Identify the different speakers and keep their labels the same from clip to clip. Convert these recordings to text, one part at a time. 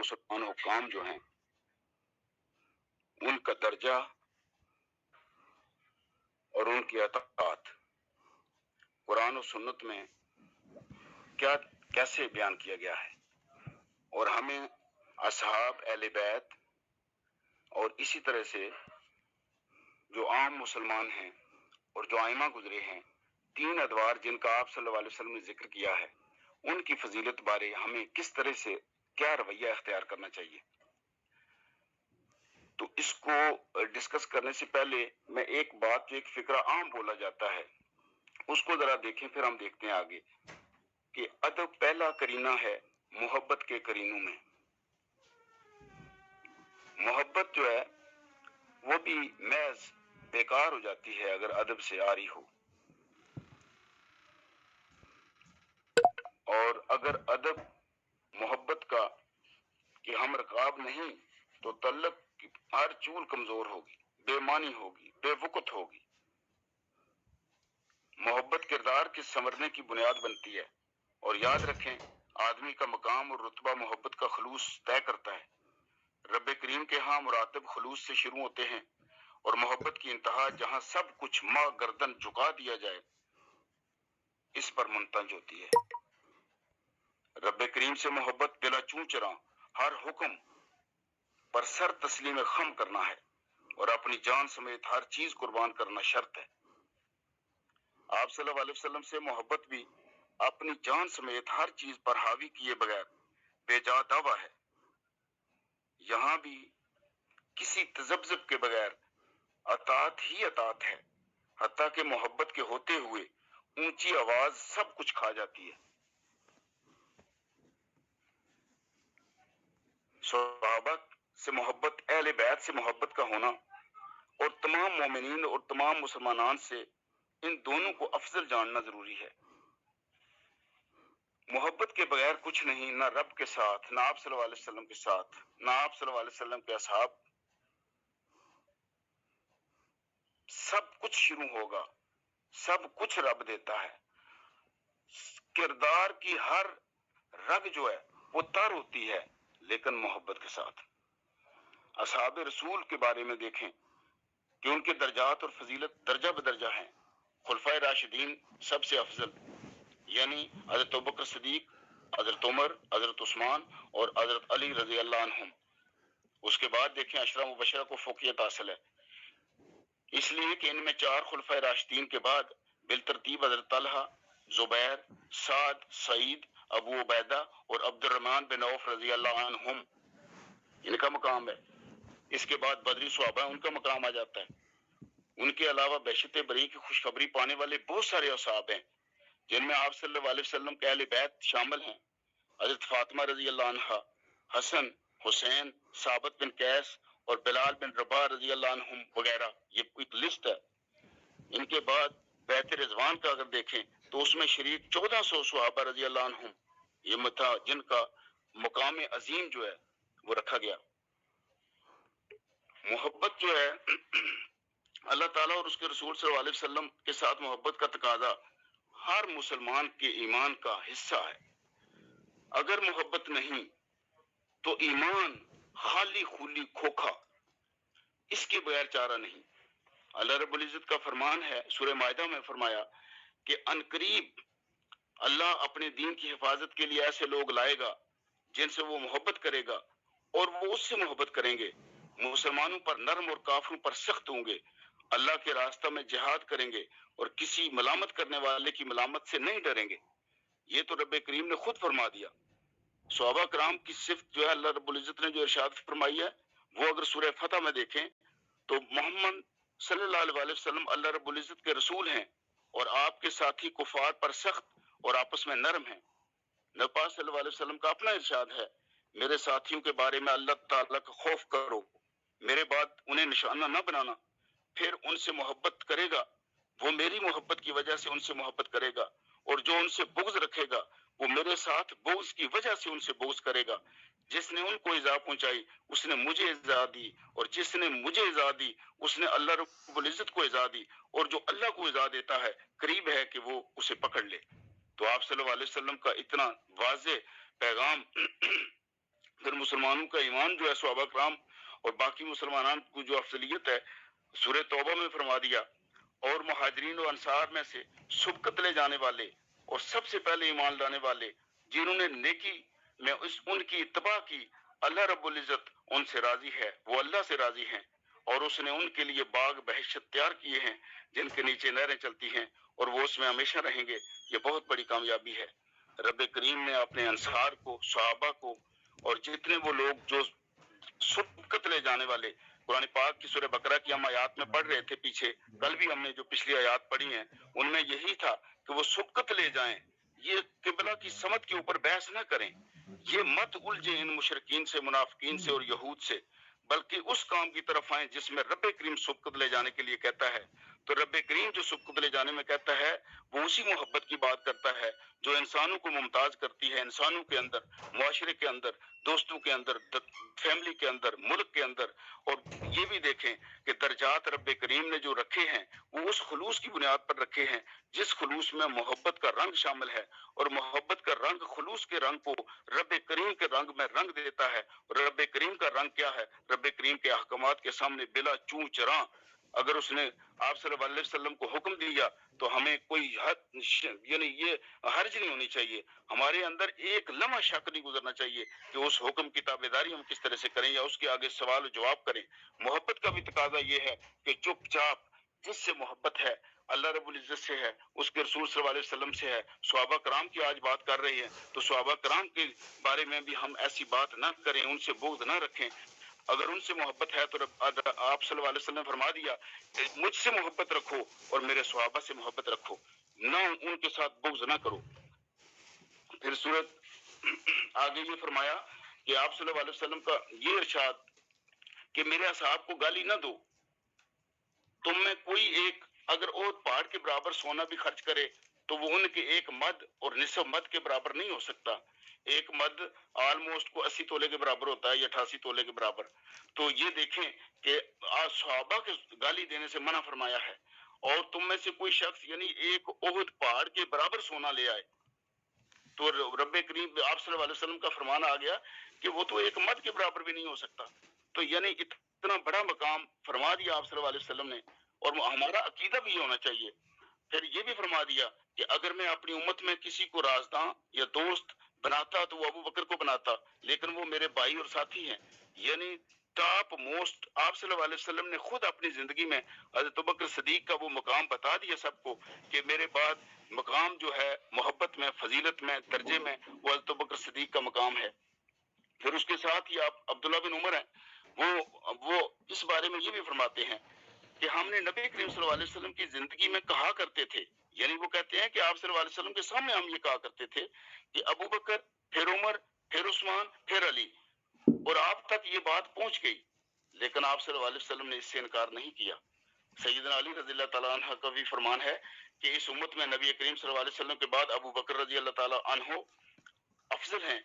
Speaker 1: مسلمان حکام جو ہیں ان کا درجہ اور ان کی اطاعت قرآن و سنت میں کیسے بیان کیا گیا ہے، اور ہمیں اصحاب اہل بیت اور اسی طرح سے جو عام مسلمان ہیں اور جو ائمہ گزرے ہیں، تین ادوار جن کا آپ صلی اللہ علیہ وسلم نے ذکر کیا ہے، ان کی فضیلت بارے ہمیں کس طرح سے کیا رویہ اختیار کرنا چاہیے۔ تو اس کو ڈسکس کرنے سے پہلے میں ایک بات جو ایک فقرہ عام بولا جاتا ہے اس کو ذرا دیکھیں، پھر ہم دیکھتے ہیں آگے کہ ادب پہلا کرینہ ہے محبت کے کرینوں میں۔ محبت جو ہے وہ بھی محض بیکار ہو جاتی ہے اگر ادب سے آری ہو، اور اگر ادب محبت کا کہ ہم رکاب نہیں تو تعلق کی ہر چول کمزور ہوگی، بے معنی ہوگی، بے وقت ہوگی۔ محبت کردار کے سنورنے کی بنیاد بنتی ہے، اور یاد رکھیں آدمی کا مقام اور رتبہ محبت کا خلوص طے کرتا ہے۔ رب کریم کے ہاں مراتب خلوص سے شروع ہوتے ہیں، اور محبت کی انتہا جہاں سب کچھ ماں گردن جھکا دیا جائے اس پر منتج ہوتی ہے۔ رب کریم سے محبت بلا چوں چراں ہر حکم پر سر تسلیم خم کرنا ہے، اور اپنی جان سمیت ہر چیز قربان کرنا شرط ہے۔ آپ صلی اللہ علیہ وسلم سے محبت بھی اپنی جان سمیت ہر چیز پر حاوی کیے بغیر بے جا دعویٰ ہے۔ یہاں بھی کسی تذبذب کے بغیر اطاعت ہی اطاعت ہے، حتیٰ کہ محبت کے ہوتے ہوئے اونچی آواز سب کچھ کھا جاتی ہے۔ صحابہ سے محبت، اہل بیت سے محبت کا ہونا اور تمام مومنین اور تمام مسلمانان سے ان دونوں کو افضل جاننا ضروری ہے۔ محبت کے بغیر کچھ نہیں، نہ رب کے ساتھ، نہ آپ صلی اللہ علیہ وسلم کے ساتھ، نہ آپ صلی اللہ علیہ وسلم کے اصحاب۔ سب کچھ شروع ہوگا، سب کچھ رب دیتا ہے۔ کردار کی ہر رگ جو ہے وہ تر ہوتی ہے لیکن محبت کے ساتھ۔ اصحاب رسول کے بارے میں دیکھیں کہ ان کے درجات اور فضیلت درجہ بدرجہ ہیں۔ خلفائے راشدین سب سے افضل، یعنی حضرت ابوبکر صدیق، حضرت عمر، حضرت عثمان اور حضرت علی رضی اللہ عنہم۔ اس کے بعد دیکھیں عشرہ مبشرہ کو فوقیت حاصل ہے، اس لیے کہ ان میں چار خلفائے راشدین کے بعد بالترتیب حضرت طلحہ، زبیر، سعد، سعید، ابو عبیدہ اور عبد الرحمن بن عوف رضی اللہ عنہم، ان کا مقام ہے۔ اس کے بعد بدری صحابہ، ان کا مقام آ جاتا ہے۔ ان کے علاوہ بہشت بری کی خوشخبری پانے والے بہت سارے اصحاب ہیں جن میں آپ صلی اللہ علیہ وسلم کے اہل بیت شامل ہیں۔ حضرت فاطمہ رضی اللہ عنہا، حسن، حسین، ثابت بن قیس اور بلال بن رباح رضی اللہ عنہم وغیرہ، یہ ایک لسٹ ہے۔ ان کے بعد بیت رضوان کا اگر دیکھیں تو اس میں شریک 1400 صحابہ رضی اللہ عنہم یہ تھا جن کا مقام عظیم جو ہے وہ رکھا گیا۔ محبت جو ہے اللہ تعالیٰ اور اس کے رسول صلی اللہ علیہ وسلم کے ساتھ محبت کا تقاضا ہر مسلمان کے ایمان کا حصہ ہے۔ اگر محبت نہیں تو ایمان خالی خولی کھوکھا، اس کے بغیر چارہ نہیں۔ اللہ رب العزت کا فرمان ہے، سورہ مائدہ میں فرمایا کہ عنقریب اللہ اپنے دین کی حفاظت کے لیے ایسے لوگ لائے گا جن سے وہ محبت کرے گا اور وہ اس سے محبت کریں گے۔ مسلمانوں پر نرم اور کافروں پر سخت ہوں گے، اللہ کے راستہ میں جہاد کریں گے اور کسی ملامت کرنے والے کی ملامت سے نہیں ڈریں گے۔ یہ تو رب کریم نے خود فرما دیا۔ صحابہ کرام کی صفت جو ہے اللہ رب العزت نے جو ارشاد فرمائی ہے، وہ اگر سورہ فتح میں دیکھیں تو محمد صلی اللہ علیہ وسلم اللہ رب العزت کے رسول ہیں اور آپ کے ساتھی کفار پر سخت اور آپس میں نرم ہیں۔ نبی پاک صلی اللہ علیہ وسلم کا اپنا ارشاد ہے، میرے ساتھیوں کے بارے میں اللہ تعالیٰ کا خوف کرو، میرے بعد انہیں نشانہ نہ بنانا، پھر ان سے محبت کرے گا، وہ میری محبت کی وجہ سے ان سے محبت کرے گا، اور جو ان سے بغض رکھے گا وہ میرے ساتھ بغض کی وجہ سے ان سے بغض کرے گا۔ جس نے ان کو ایذا پہنچائی اس نے مجھے ایذا دی، اور جس نے مجھے ایذا دی اس نے اللہ رب العزت کو ایذا دی، اور جو اللہ کو ایذا دیتا ہے قریب ہے کہ وہ اسے پکڑ لے۔ تو آپ صلی اللہ علیہ وسلم کا اتنا واضح پیغام پھر مسلمانوں کا ایمان جو ہے صحابہ کرام اور باقی مسلمانان کو جو افضلیت ہے سورہ توبہ میں فرما دیا، اور مہاجرین و انصار میں سے سبقت لے جانے والے اور سب سے پہلے ایمان لانے والے جنہوں نے نیکی میں ان کی اتباع کی، اللہ رب العزت ان سے راضی ہے، وہ اللہ سے راضی ہیں، اور اس نے ان کے لیے باغ بہشت تیار کیے ہیں جن کے نیچے نہریں چلتی ہیں اور وہ اس میں ہمیشہ رہیں گے۔ یہ بہت بڑی کامیابی ہے۔ رب کریم نے اپنے انصار کو، صحابہ کو اور جتنے وہ لوگ جو سبقت لے جانے والے، قرآن پاک کی سورہ بقرہ کی ہم آیات میں پڑھ رہے تھے پیچھے، کل بھی ہم نے جو پچھلی آیات پڑھی ہیں ان میں یہی تھا کہ وہ سبقت لے جائیں، یہ قبلہ کی سمت کے اوپر بحث نہ کریں، یہ مت الجھیں ان مشرکین سے، منافقین سے اور یہود سے، بلکہ اس کام کی طرف آئیں جس میں رب کریم سبقت لے جانے کے لیے کہتا ہے۔ تو رب کریم جو سبقت لے جانے میں کہتا ہے وہ اسی محبت کی بات کرتا ہے جو انسانوں کو ممتاز کرتی ہے، انسانوں کے اندر، معاشرے کے اندر، دوستوں کے اندر، فیملی کے اندر، ملک کے اندر۔ اور یہ بھی دیکھیں کہ درجات رب کریم نے جو رکھے ہیں وہ اس خلوص کی بنیاد پر رکھے ہیں جس خلوص میں محبت کا رنگ شامل ہے، اور محبت کا رنگ خلوص کے رنگ کو رب کریم کے رنگ میں رنگ دیتا ہے۔ اور رب کریم کا رنگ کیا ہے؟ رب کریم کے احکامات کے سامنے بلا چوں چراں اگر اس نے آپ صلی اللہ علیہ وسلم کو حکم دیا تو ہمیں کوئی حد یعنی یہ حرج نہیں ہونی چاہیے، ہمارے اندر ایک لمحہ شک نہیں گزرنا چاہیے کہ اس حکم کی تابعداری ہم کس طرح سے کریں یا اس کے آگے سوال و جواب کریں۔ محبت کا بھی تقاضا یہ ہے کہ چپ چاپ جس سے محبت ہے اللہ رب العزت سے ہے، اس کے رسول صلی اللہ علیہ وسلم سے ہے۔ صحابہ کرام کی آج بات کر رہے ہیں تو صحابہ کرام کے بارے میں بھی ہم ایسی بات نہ کریں، ان سے بغض نہ رکھیں۔ اگر ان سے محبت ہے تو آپ صلی اللہ علیہ وسلم نے فرما دیا کہ مجھ سے محبت رکھو اور میرے صحابہ سے محبت رکھو، نہ ان کے ساتھ بغض نہ کرو۔ پھر سورت آگے یہ فرمایا کہ آپ صلی اللہ علیہ وسلم کا یہ ارشاد کہ میرے اصحاب کو گالی نہ دو، تم میں کوئی ایک اگر احد پہاڑ کے برابر سونا بھی خرچ کرے تو وہ ان کے ایک مد اور نصف مد کے برابر نہیں ہو سکتا۔ ایک مد آلموسٹ کو 80 تولے کے برابر ہوتا ہے یا 88 تولے کے برابر۔ تو یہ دیکھیں کہ صحابہ کے گالی دینے سے منع فرمایا ہے، اور تم میں سے کوئی شخص یعنی ایک احد پہاڑ کے برابر سونا لے آئے تو رب کریم آپ صلی اللہ علیہ وسلم کا فرمان آ گیا کہ وہ تو ایک مد کے برابر بھی نہیں ہو سکتا۔ تو یعنی اتنا بڑا مقام فرما دیا آپ صلی اللہ علیہ وسلم نے، اور ہمارا عقیدہ بھی ہونا چاہیے۔ پھر یہ بھی فرما دیا کہ اگر میں اپنی امت میں کسی کو رازداں یا دوست بناتا تو وہ ابو بکر کو بناتا، لیکن وہ میرے بھائی اور ساتھی ہیں۔ یعنی ٹاپ موسٹ آپ صلی اللہ علیہ وسلم نے خود اپنی زندگی میں حضرت ابوبکر صدیق کا وہ مقام بتا دیا سب کو کہ میرے بعد مقام جو ہے محبت میں، فضیلت میں، درجے میں، وہ حضرت ابوبکر صدیق کا مقام ہے۔ پھر اس کے ساتھ ہی آپ عبداللہ بن عمر ہیں، وہ اس بارے میں یہ بھی فرماتے ہیں کہ ہم نے نبی کریم صلی اللہ علیہ وسلم کی زندگی میں کہا کرتے تھے، یعنی وہ کہتے ہیں کہ آپ صلی اللہ علیہ وسلم کے سامنے ہم یہ کہا کرتے تھے کہ ابو بکر، پھر عمر، پھر عثمان، پھر علی، اور آپ تک یہ بات پہنچ گئی، لیکن آپ صلی اللہ علیہ وسلم نے اس سے انکار نہیں کیا۔ سیدنا علی رضی اللہ تعالیٰ عنہ کا بھی فرمان ہے کہ اس امت میں نبی کریم صلی اللہ علیہ وسلم کے بعد ابو بکر رضی اللہ تعالیٰ عنہ افضل ہیں،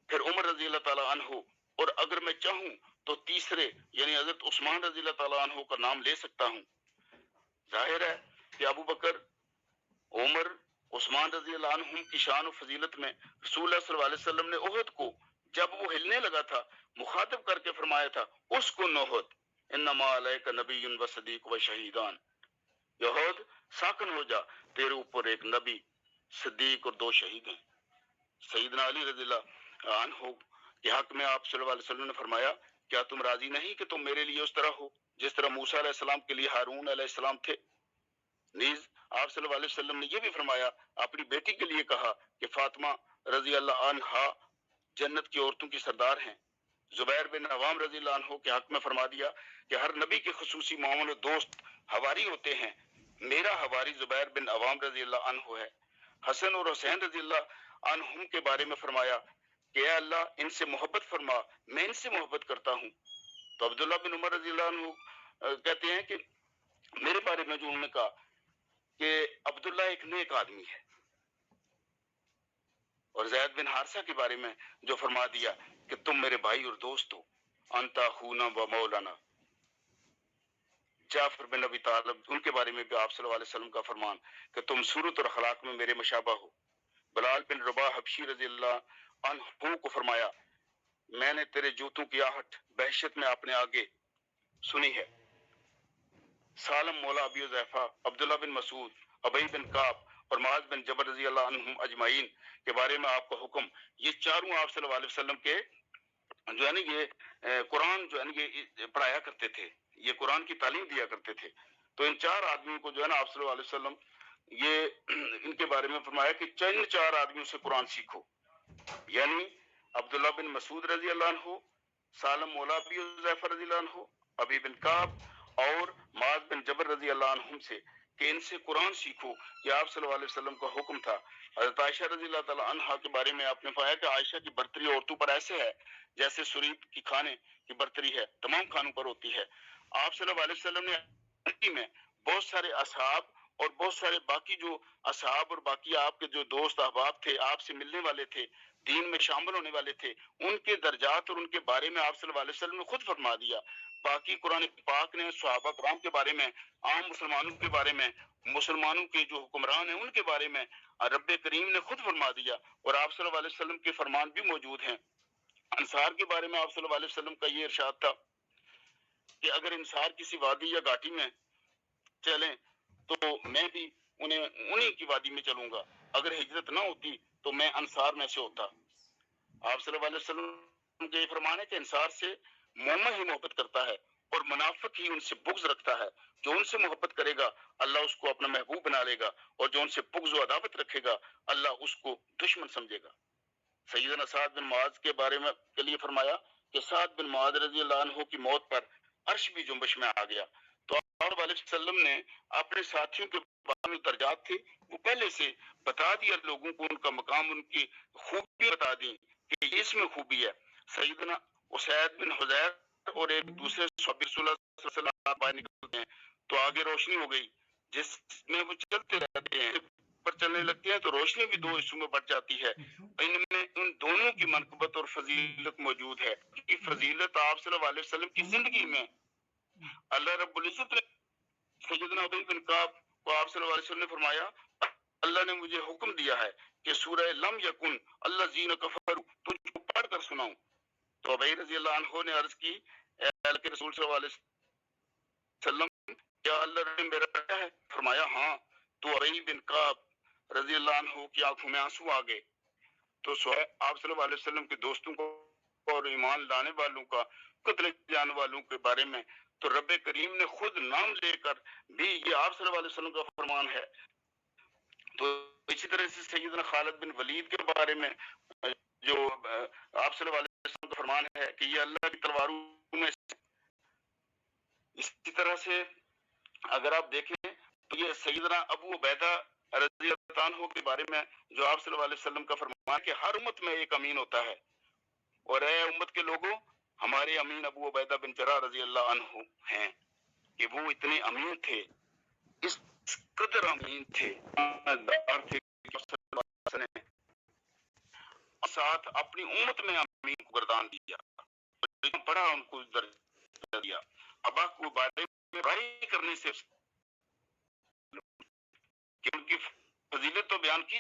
Speaker 1: پھر عمر رضی اللہ تعالیٰ عنہ، اور اگر میں چاہوں تو تیسرے یعنی حضرت عثمان رضی اللہ تعالیٰ عنہ کا نام لے سکتا ہوں۔ ظاہر ہے کہ ابو بکر، عمر، عثمان رضی اللہ عنہم کی شان و فضیلت میں رسول اللہ صلی اللہ علیہ وسلم نے احد کو جب وہ ہلنے لگا تھا مخاطب کر کے فرمایا تھا اس کو احد انما علیک نبی و صدیق و شہیدان، احد ساکن ہو جا، تیرے اوپر ایک نبی، صدیق اور 2 شہید ہیں۔ سیدنا علی رضی اللہ عنہ کے حق میں آپ صلی اللہ علیہ وسلم نے فرمایا کیا تم راضی نہیں کہ تم میرے لیے اس طرح ہو جس طرح موسیٰ علیہ السلام کے لیے ہارون علیہ السلام تھے؟ نیز آپ صلی اللہ علیہ وسلم نے یہ بھی فرمایا، اپنی بیٹی کے لیے کہا کہ فاطمہ رضی اللہ عنہا جنت کی عورتوں کی سردار ہیں۔ زبیر بن عوام رضی اللہ عنہ کے حق میں فرما دیا کہ ہر نبی کے خصوصی معاون و دوست حواری ہوتے ہیں، میرا حواری زبیر بن عوام رضی اللہ عنہ ہے۔ حسن اور حسین رضی اللہ عنہم کے بارے میں فرمایا کہ اے اللہ ان سے محبت فرما، میں ان سے محبت کرتا ہوں۔ تو عبداللہ بن عمر رضی اللہ عنہ کہتے ہیں کہ میرے بارے میں جو انہوں نے کہا کہ عبداللہ ایک نیک آدمی ہے، اور زید بن حارثہ کے بارے میں جو فرما دیا کہ تم میرے بھائی اور دوست ہو، انتا خونا و مولانا۔ جعفر بن ابی طالب ان کے بارے میں بھی آپ صلی اللہ علیہ وسلم کا فرمان کہ تم صورت اور اخلاق میں میرے مشابہ ہو۔ بلال بن رباح حبشی رضی اللہ عنہ کو فرمایا میں نے تیرے جوتوں کی آہٹ بحشت میں اپنے آگے سنی ہے۔ سالم مولا ابی حذیفہ، عبداللہ بن مسعود، ابی بن کعب اور معاذ بن جبل رضی اللہ عنہم اجمعین کے بارے میں آپ کا حکم، یہ چاروں آپ صلی اللہ علیہ وسلم کے جو ہے نا یہ قرآن جو ہے نا یہ پڑھایا کرتے تھے، یہ قرآن کی تعلیم دیا کرتے تھے۔ تو ان چار آدمیوں کو جو ہے نا آپ صلی اللہ علیہ وسلم یہ ان کے بارے میں فرمایا کہ چند چار آدمیوں سے قرآن سیکھو، یعنی عبداللہ بن مسعود رضی اللہ عنہ، سالم مولا ابی حذیفہ رضی اللہ عنہ، ابی بن کعب اور معاذ بن جبل رضی اللہ عنہم سے، کہ ان سے قرآن سیکھو، یہ آپ صلی اللہ علیہ وسلم کا حکم تھا۔ حضرت عائشہ رضی اللہ تعالی عنہا کے بارے میں آپ نے فرمایا کہ عائشہ کی برتری عورتوں پر ایسے ہے جیسے سرید کی کھانے کی برتری ہے، تمام کھانوں پر ہوتی ہے۔ آپ صلی اللہ علیہ وسلم نے میں بہت سارے اصحاب اور بہت سارے باقی جو اصحاب اور باقی آپ کے جو دوست احباب تھے، آپ سے ملنے والے تھے، دین میں شامل ہونے والے تھے، ان کے درجات اور ان کے بارے میں آپ صلی اللہ علیہ وسلم نے خود فرما دیا۔ باقی قرآن پاک نے صحابہ کرام کے بارے میں، عام مسلمانوں کے بارے میں، مسلمانوں کے جو حکمران ہیں ان کے بارے میں رب کریم نے خود فرما دیا، اور آپ صلی اللہ علیہ وسلم کے فرمان بھی موجود ہیں۔ انصار کے بارے میں آپ صلی اللہ علیہ وسلم کا یہ ارشاد تھا کہ اگر انصار کسی وادی یا گھاٹی میں چلیں تو میں بھی انہیں کی وادی میں چلوں گا، اگر ہجرت نہ ہوتی تو میں انصار میں سے ہوتا۔ آپ صلی اللہ علیہ وسلم کے یہ فرمان ہے کہ انصار سے مومن ہی محبت کرتا ہے اور منافق ہی ان سے بغض رکھتا ہے۔ جو ان سے محبت کرے گا اللہ اس کو اپنا محبوب بنا لے گا، اور جو ان سے بغض و عداوت رکھے گا اللہ اس کو دشمن سمجھے گا۔ سیدنا سعد بن معاذ کے بارے میں کے لیے فرمایا کہ سعد بن معاذ رضی اللہ عنہ کی موت پر عرش بھی جنبش میں آ گیا۔ تو آپ علیہ وسلم نے اپنے ساتھیوں کے بارے میں درجات تھے وہ پہلے سے بتا دیا لوگوں کو، ان کا مقام، ان کی خوبی بتا دی کہ اس میں خوبی ہے۔ سیدنا اسید بن حذیر اور ایک دوسرے صحابی رسول اللہ صلی اللہ علیہ وسلم باہر نکلتے ہیں تو آگے روشنی ہو گئی، جس میں وہ چلتے رہتے ہیں، پر چلنے لگتے ہیں تو روشنی بھی دو حصوں میں بٹ جاتی ہے۔ ان میں ان دونوں کی منقبت اور فضیلت موجود ہے۔ کی فضیلت آپ صلی اللہ علیہ وسلم کی زندگی میں اللہ رب العزت نے سیدنا ابی بن کعب کو آپ صلی اللہ علیہ وسلم نے فرمایا اللہ نے مجھے حکم دیا ہے کہ سورہ لم یکن الذین کفروا تجھ کو پڑھ کر سناؤں۔ تو ابی رضی اللہ عنہ نے عرض کی اے اللہ کے رسول صلی اللہ علیہ وسلم کیا اللہ نے میرا کہا ہے؟ فرمایا ہاں۔ تو ابی بن کعب رضی اللہ عنہ کی آنکھوں میں آنسو آ گئے۔ تو آپ صلی اللہ علیہ وسلم کے دوستوں کو اور ایمان لانے والوں کا، قتل جانے والوں کے بارے میں تو رب کریم نے خود نام لے کر بھی یہ آپ صلی اللہ علیہ وسلم کا فرمان ہے۔ تو اسی طرح سے سیدنا خالد بن ولید کے بارے میں جو آپ صلی اللہ علیہ وسلم کا فرمان ہے کہ یہ اللہ کی تلواروں میں، اسی طرح سے اگر آپ دیکھیں تو یہ سیدنا ابو عبیدہ رضی اللہ عنہ کے بارے میں جو آپ صلی اللہ علیہ وسلم کا فرمان ہے کہ ہر امت میں ایک امین ہوتا ہے، اور اے امت کے لوگوں ہمارے امین ابو عبیدہ بن جراح رضی اللہ عنہ ہیں کہ وہ اتنے امین تھے، اس قدر امین تھے، ساتھ اپنی امت میں امین کو گردان دیا، بڑا ان کو درجہ دیا۔ ابا کو بارے میں برائی کرنے سے کہ ان کی فضیلت تو بیان کی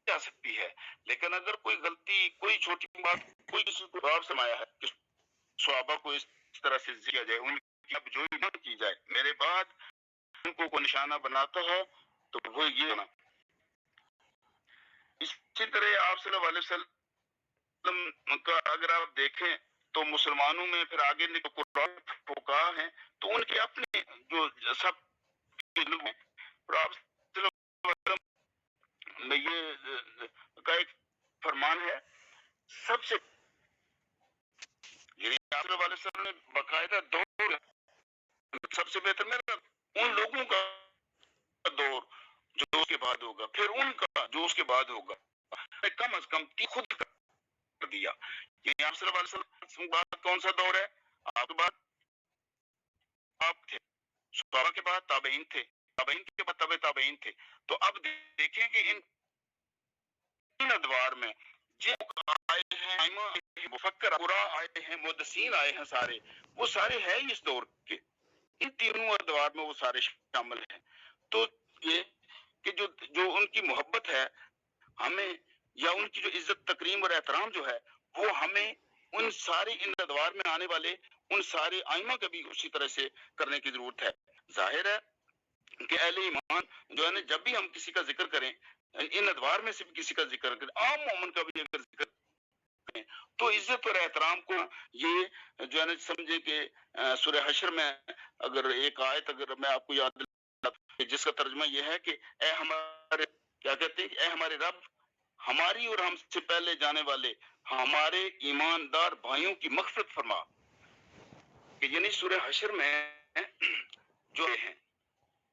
Speaker 1: جا سکتی ہے، لیکن اگر کوئی غلطی، کوئی چھوٹی بات، کوئی کسی کو باب سمایا ہے کہ صحابہ کو اس طرح سے کیا جائے، ان کی اب جو نہ کی جائے، میرے بعد ان کو نشانہ بناتا ہے تو وہ یہ نا۔ اسی طرح آپ صلی اللہ علیہ وسلم کا اگر آپ دیکھیں تو مسلمانوں میں پھر آگے قرآن فقہا ہیں تو ان کے اپنے جو سب علم ہیں، اور آپ صلی اللہ علیہ وسلم میں یہ کا ایک فرمان ہے سب سے، یعنی آپ صلی اللہ علیہ وسلم نے باقاعدہ دور سب سے بہتر میرا ان لوگوں کا دور جو اس کے بعد ہوگا، پھر ان کا جو اس کے بعد ہوگا، کم از کم خود کر دیا کہ آپ صلی اللہ علیہ وسلم بعد کون سا دور ہے؟ آپ کے بعد آپ تھے، صحابہ کے بعد تابعین تھے، تابعین کے بعد تابع تابعین تھے۔ تو اب دیکھیں کہ ان ادوار میں جن آئے ہیں مفکر پورا آئے ہیں، محدثین آئے ہیں، سارے وہ سارے ہیں اس دور کے، ان تینوں ادوار میں وہ سارے شامل ہیں۔ تو یہ کہ جو ان کی محبت ہے ہمیں، یا ان کی جو عزت تکریم اور احترام جو ہے وہ ہمیں ان ساری ان ادوار میں آنے والے ان سارے آئمہ کا بھی اسی طرح سے کرنے کی ضرورت ہے. ظاہر ہے کہ اہل ایمان جو ہے نا جب بھی ہم کسی کا ذکر کریں ان ادوار میں سے بھی کسی کا ذکر کریں عام مومن کا بھی اگر ذکر کریں تو عزت اور احترام کو یہ جو ہے نا سمجھے کہ سورہ حشر میں اگر ایک آیت اگر میں آپ کو یاد دلاتا جس کا ترجمہ یہ ہے کہ اے ہمارے کیا کہتے ہیں کہ اے ہمارے رب ہماری اور ہم سے پہلے جانے والے ہمارے ایماندار بھائیوں کی مغفرت فرما. کہ یعنی سورہ حشر میں جو ہیں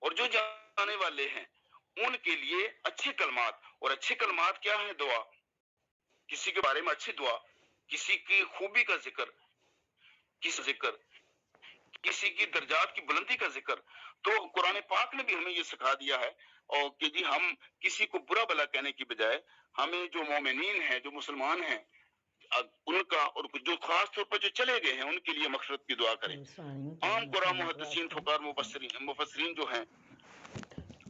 Speaker 1: اور جو جانے والے ہیں ان کے لیے اچھے کلمات. اور اچھے کلمات کیا ہیں؟ دعا، کسی کے بارے میں اچھی دعا، کسی کی خوبی کا ذکر، کسی کی درجات کی بلندی کا ذکر. تو قرآن پاک نے بھی ہمیں یہ سکھا دیا ہے اور کہ جی ہم کسی کو برا بھلا کہنے کی بجائے ہمیں جو مومنین ہیں جو مسلمان ہیں ان کا اور جو خاص طور پر جو چلے گئے ہیں ان کے لیے مغفرت کی دعا کریں. عام قرآن محدثین فقار مفسرین جو ہیں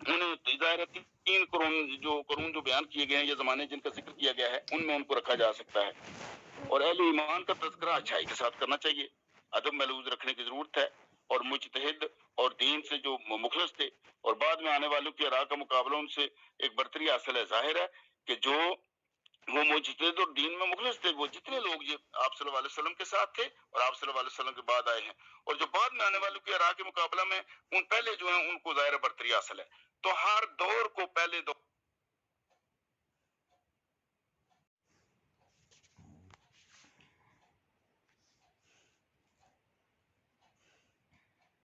Speaker 1: انہیں ظاہر تین قرون جو بیان کیے گئے ہیں یہ زمانے جن کا ذکر کیا گیا ہے ان میں ان کو رکھا جا سکتا ہے. اور اہل ایمان کا تذکرہ اچھائی کے ساتھ کرنا چاہیے، ادب محفوظ رکھنے کی ضرورت ہے. اور مجتہد اور دین سے جو مخلص تھے اور بعد میں آنے والوں کی آراء کا مقابلہ ان سے ایک برتری حاصل ہے. ظاہر ہے کہ جو وہ مجتہد اور دین میں مخلص تھے وہ جتنے لوگ یہ آپ صلی اللہ علیہ وسلم کے ساتھ تھے اور آپ صلی اللہ علیہ وسلم کے بعد آئے ہیں اور جو بعد میں آنے والوں کی آراء کے مقابلہ میں ان پہلے جو ہیں ان کو ظاہر برتری حاصل ہے. تو ہر دور کو پہلے دور